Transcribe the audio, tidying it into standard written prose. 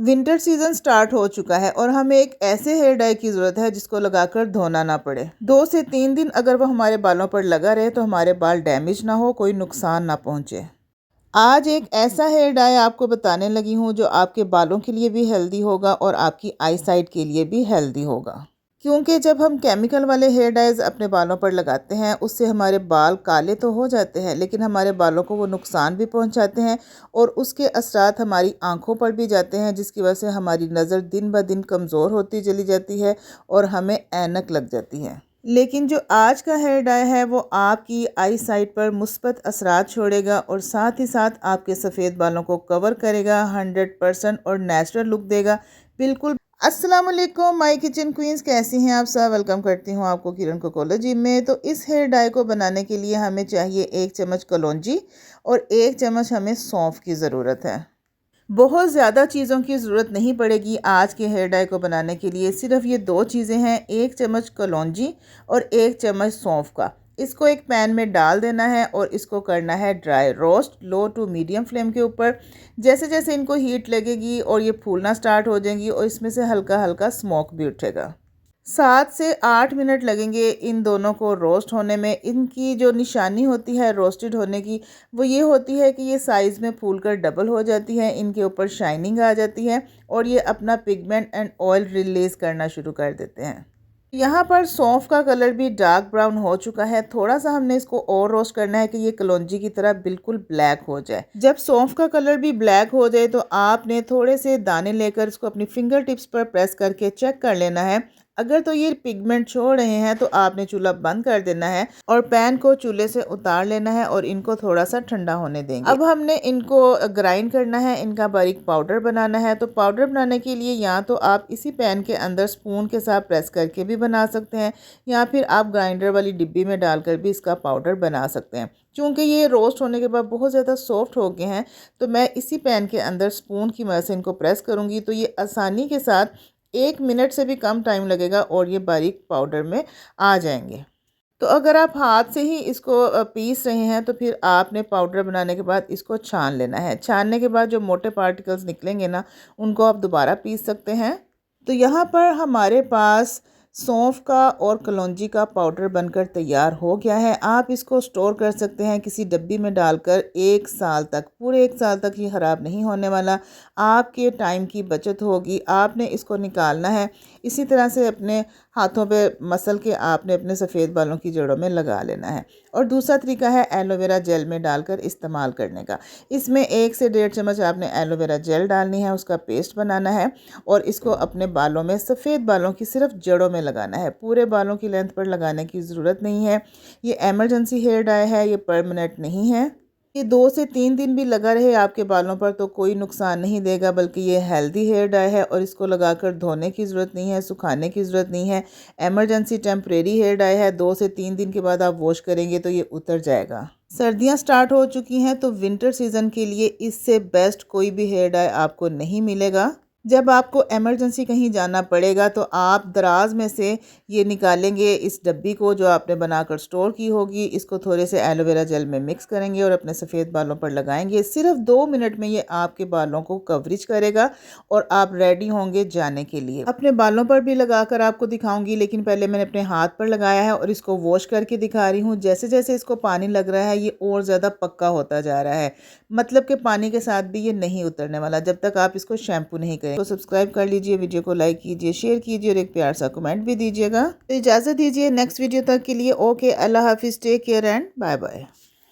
Winter season start हो चुका है और हमें एक ऐसे हेयर डाई की ज़रूरत है जिसको लगाकर धोना ना पड़े। 2 से 3 दिन अगर वो हमारे बालों पर लगा रहे तो हमारे बाल डैमेज ना हो, कोई नुकसान ना पहुँचे। आज एक ऐसा हेयर डाई आपको बताने लगी हूँ जो आपके बालों के लिए भी हेल्दी होगा और आपकी आई साइट के लिए भी हेल्दी होगा। क्योंकि जब हम केमिकल वाले हेयर डाइज़ अपने बालों पर लगाते हैं उससे हमारे बाल काले तो हो जाते हैं लेकिन हमारे बालों को वो नुकसान भी पहुंचाते हैं और उसके असरात हमारी आंखों पर भी जाते हैं, जिसकी वजह से हमारी नज़र दिन ब दिन कमज़ोर होती चली जाती है और हमें ऐनक लग जाती है। लेकिन जो आज का हेयर डाई है वो आपकी आई साइट पर मुस्बत असरात छोड़ेगा और साथ ही साथ आपके सफ़ेद बालों को कवर करेगा 100% और नेचुरल लुक देगा बिल्कुल। अस्सलाम वालेकुम माय किचन क्वींस, कैसी हैं आप सब। वेलकम करती हूँ आपको किरण कोकोलॉजी में। तो इस हेयर डाई को बनाने के लिए हमें चाहिए 1 चम्मच कलौंजी और 1 चम्मच हमें सौंफ की ज़रूरत है। बहुत ज़्यादा चीज़ों की ज़रूरत नहीं पड़ेगी आज के हेयर डाई को बनाने के लिए। सिर्फ ये 2 चीज़ें हैं, 1 चम्मच कलौंजी और 1 चम्मच सौंफ का। इसको एक पैन में डाल देना है और इसको करना है dry roast low to medium flame के ऊपर। जैसे जैसे इनको हीट लगेगी और ये फूलना स्टार्ट हो जाएंगी और इसमें से हल्का हल्का स्मोक भी उठेगा। 7 से 8 मिनट लगेंगे इन दोनों को रोस्ट होने में। इनकी जो निशानी होती है रोस्टेड होने की वो ये होती है कि ये साइज़ में फूलकर डबल हो जाती है, इनके ऊपर शाइनिंग आ जाती है और ये अपना पिगमेंट एंड ऑयल रिलीज़ करना शुरू कर देते हैं। यहाँ पर सौंफ का कलर भी डार्क ब्राउन हो चुका है। थोड़ा सा हमने इसको और रोस्ट करना है कि ये कलौंजी की तरह बिल्कुल ब्लैक हो जाए। जब सौंफ का कलर भी ब्लैक हो जाए तो आपने थोड़े से दाने लेकर इसको अपनी फिंगर टिप्स पर प्रेस करके चेक कर लेना है। अगर तो ये पिगमेंट छोड़ रहे हैं तो आपने चूल्हा बंद कर देना है और पैन को चूल्हे से उतार लेना है और इनको थोड़ा सा ठंडा होने देंगे। अब हमने इनको ग्राइंड करना है, इनका बारीक पाउडर बनाना है। तो पाउडर बनाने के लिए या तो आप इसी पैन के अंदर स्पून के साथ प्रेस करके भी बना सकते हैं या फिर आप ग्राइंडर वाली डिब्बी में डालकर भी इसका पाउडर बना सकते हैं। क्योंकि ये रोस्ट होने के बाद बहुत ज़्यादा सॉफ्ट हो गए हैं तो मैं इसी पैन के अंदर स्पून की मदद से इनको प्रेस करूँगी तो ये आसानी के साथ 1 मिनट से भी कम टाइम लगेगा और ये बारीक पाउडर में आ जाएंगे। तो अगर आप हाथ से ही इसको पीस रहे हैं तो फिर आपने पाउडर बनाने के बाद इसको छान लेना है। छानने के बाद जो मोटे पार्टिकल्स निकलेंगे ना उनको आप दोबारा पीस सकते हैं। तो यहाँ पर हमारे पास सौंफ का और कलौंजी का पाउडर बनकर तैयार हो गया है। आप इसको स्टोर कर सकते हैं किसी डब्बी में डालकर 1 साल तक, पूरे 1 साल तक ये ख़राब नहीं होने वाला। आपके टाइम की बचत होगी। आपने इसको निकालना है, इसी तरह से अपने हाथों पे मसल के आपने अपने सफ़ेद बालों की जड़ों में लगा लेना है। और दूसरा तरीका है एलोवेरा जेल में डालकर इस्तेमाल करने का। इसमें 1 से 1.5 चम्मच आपने एलोवेरा जेल डालनी है, उसका पेस्ट बनाना है और इसको अपने बालों में, सफ़ेद बालों की सिर्फ जड़ों में लगाना है। पूरे बालों की लेंथ पर लगाने की ज़रूरत नहीं है। ये एमरजेंसी हेयर डाई है, ये परमानेंट नहीं है। ये 2 से 3 दिन भी लगा रहे आपके बालों पर तो कोई नुकसान नहीं देगा, बल्कि ये हेल्दी हेयर डाई है और इसको लगाकर धोने की ज़रूरत नहीं है, सुखाने की ज़रूरत नहीं है। एमरजेंसी टेम्परेरी हेयर डाई है। 2 से 3 दिन के बाद आप वॉश करेंगे तो ये उतर जाएगा। सर्दियां स्टार्ट हो चुकी हैं तो विंटर सीज़न के लिए इससे बेस्ट कोई भी हेयर डाई आपको नहीं मिलेगा। जब आपको एमरजेंसी कहीं जाना पड़ेगा तो आप दराज में से ये निकालेंगे इस डब्बी को जो आपने बनाकर स्टोर की होगी, इसको थोड़े से एलोवेरा जेल में मिक्स करेंगे और अपने सफ़ेद बालों पर लगाएंगे। सिर्फ 2 मिनट में ये आपके बालों को कवरेज करेगा और आप रेडी होंगे जाने के लिए। अपने बालों पर भी लगाकर आपको दिखाऊंगी, लेकिन पहले मैंने अपने हाथ पर लगाया है और इसको वॉश करके दिखा रही हूँ। जैसे जैसे इसको पानी लग रहा है ये और ज़्यादा पक्का होता जा रहा है, मतलब कि पानी के साथ भी ये नहीं उतरने वाला जब तक आप इसको शैम्पू नहीं करें। तो सब्सक्राइब कर लीजिए, वीडियो को लाइक कीजिए, शेयर कीजिए और एक प्यार सा कमेंट भी दीजिएगा। तो इजाज़त दीजिए नेक्स्ट वीडियो तक के लिए। ओके, अल्लाह हाफिज़, take care and bye bye.